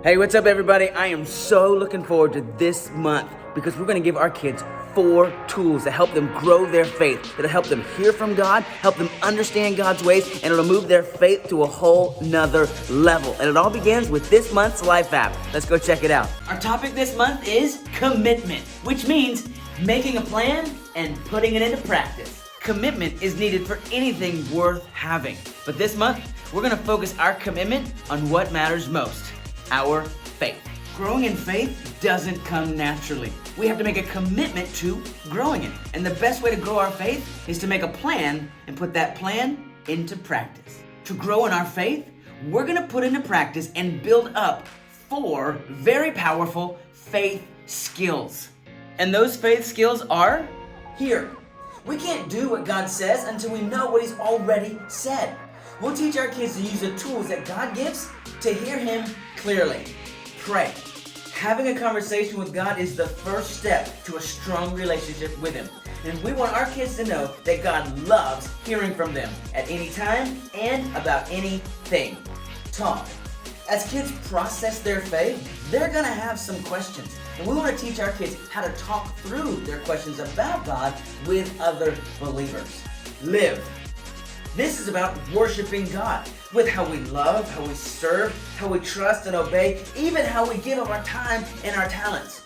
Hey, what's up, everybody? I am so looking forward to this month because we're going to give our kids 4 tools to help them grow their faith, that'll help them hear from God, help them understand God's ways, and it'll move their faith to a whole nother level. And it all begins with this month's Life app. Let's go check it out. Our topic this month is commitment, which means making a plan and putting it into practice. Commitment is needed for anything worth having. But this month, we're going to focus our commitment on what matters most. Our faith. Growing in faith doesn't come naturally. We have to make a commitment to growing it. And the best way to grow our faith is to make a plan and put that plan into practice. To grow in our faith, we're going to put into practice and build up 4 very powerful faith skills. And those faith skills are here. We can't do what God says until we know what He's already said. We'll teach our kids to use the tools that God gives to hear Him clearly. Pray. Having a conversation with God is the first step to a strong relationship with Him. And we want our kids to know that God loves hearing from them at any time and about anything. Talk. As kids process their faith, they're going to have some questions. And we want to teach our kids how to talk through their questions about God with other believers. Live. This is about worshiping God with how we love, how we serve, how we trust and obey, even how we give of our time and our talents.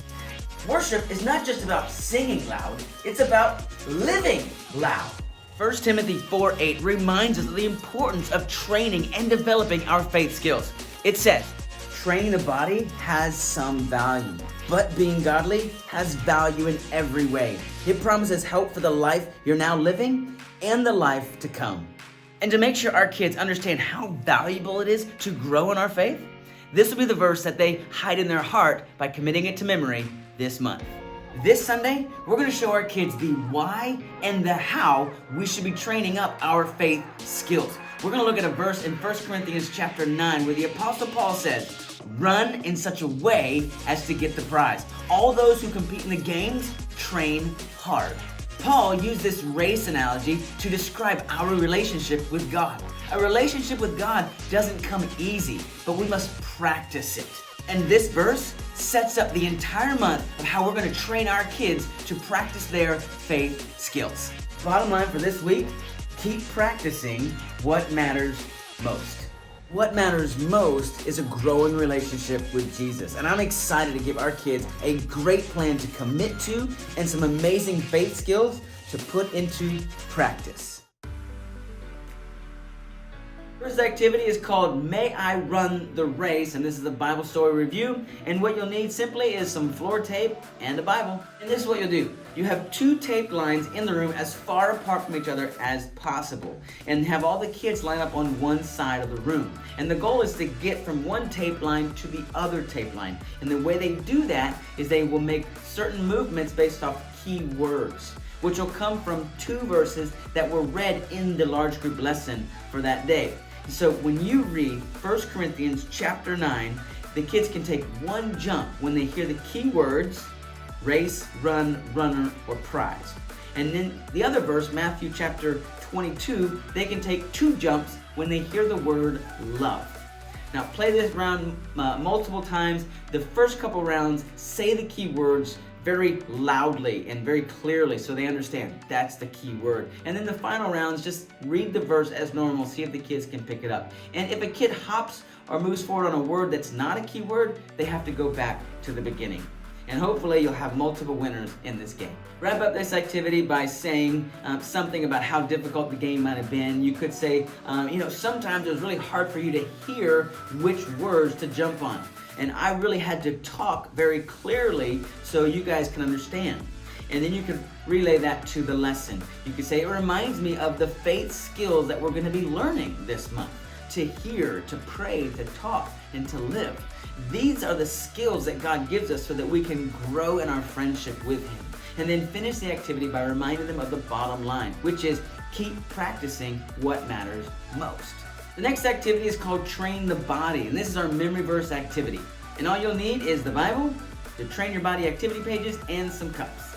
Worship is not just about singing loud, it's about living loud. 1 Timothy 4:8 reminds us of the importance of training and developing our faith skills. It says, training the body has some value, but being godly has value in every way. It promises help for the life you're now living and the life to come. And to make sure our kids understand how valuable it is to grow in our faith, this will be the verse that they hide in their heart by committing it to memory this month. This Sunday, we're going to show our kids the why and the how we should be training up our faith skills. We're going to look at a verse in 1 Corinthians chapter 9 where the Apostle Paul says, run in such a way as to get the prize. All those who compete in the games train hard. Paul used this race analogy to describe our relationship with God. A relationship with God doesn't come easy, but we must practice it. And this verse sets up the entire month of how we're going to train our kids to practice their faith skills. Bottom line for this week, keep practicing what matters most. What matters most is a growing relationship with Jesus. And I'm excited to give our kids a great plan to commit to and some amazing faith skills to put into practice. First activity is called May I Run the Race, and this is a Bible story review. And what you'll need simply is some floor tape and a Bible. And this is what you'll do. You have 2 taped lines in the room as far apart from each other as possible, and have all the kids line up on one side of the room. And the goal is to get from one tape line to the other tape line. And the way they do that is they will make certain movements based off key words, which will come from 2 verses that were read in the large group lesson for that day. So when you read 1 Corinthians chapter 9, the kids can take one jump when they hear the key words, race, run, runner, or prize. And then the other verse, Matthew chapter 22, they can take 2 jumps when they hear the word love. Now play this round multiple times. The first couple rounds, say the key words very loudly and very clearly so they understand that's the key word. And then the final rounds, just read the verse as normal, see if the kids can pick it up. And if a kid hops or moves forward on a word that's not a key word, they have to go back to the beginning. And hopefully you'll have multiple winners in this game. Wrap up this activity by saying something about how difficult the game might have been. You could say, sometimes it was really hard for you to hear which words to jump on. And I really had to talk very clearly so you guys can understand. And then you could relay that to the lesson. You could say, it reminds me of the faith skills that we're going to be learning this month. To hear, to pray, to talk, and to live. These are the skills that God gives us so that we can grow in our friendship with Him. And then finish the activity by reminding them of the bottom line, which is keep practicing what matters most. The next activity is called Train the Body, and this is our memory verse activity. And all you'll need is the Bible, the Train Your Body activity pages, and some cups.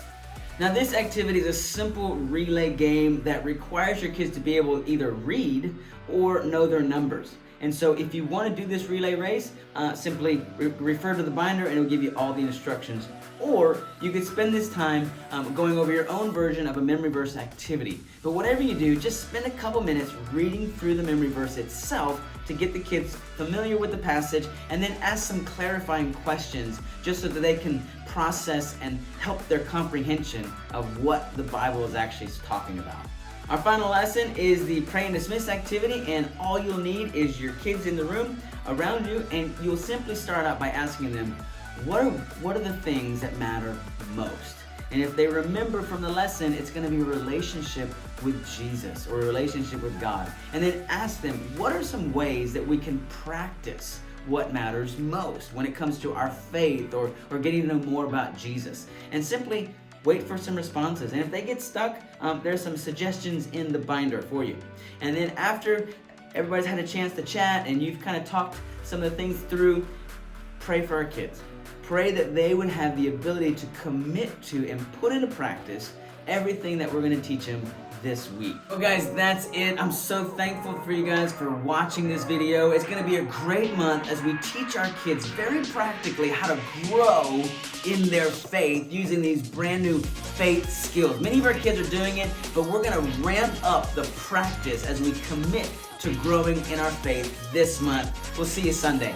Now this activity is a simple relay game that requires your kids to be able to either read or know their numbers. And so if you want to do this relay race, simply refer to the binder and it will give you all the instructions. Or you could spend this time going over your own version of a memory verse activity. But whatever you do, just spend a couple minutes reading through the memory verse itself to get the kids familiar with the passage, and then ask some clarifying questions just so that they can process and help their comprehension of what the Bible is actually talking about. Our final lesson is the pray and dismiss activity, and all you'll need is your kids in the room around you, and you'll simply start out by asking them, what are the things that matter most? And if they remember from the lesson, it's going to be a relationship with Jesus or a relationship with God. And then ask them, what are some ways that we can practice what matters most when it comes to our faith or getting to know more about Jesus? And simply wait for some responses. And if they get stuck, there's some suggestions in the binder for you. And then after everybody's had a chance to chat and you've kind of talked some of the things through, pray for our kids. Pray that they would have the ability to commit to and put into practice everything that we're going to teach them this week. Well guys, that's it. I'm so thankful for you guys for watching this video. It's going to be a great month as we teach our kids very practically how to grow in their faith using these brand new faith skills. Many of our kids are doing it, but we're going to ramp up the practice as we commit to growing in our faith this month. We'll see you Sunday.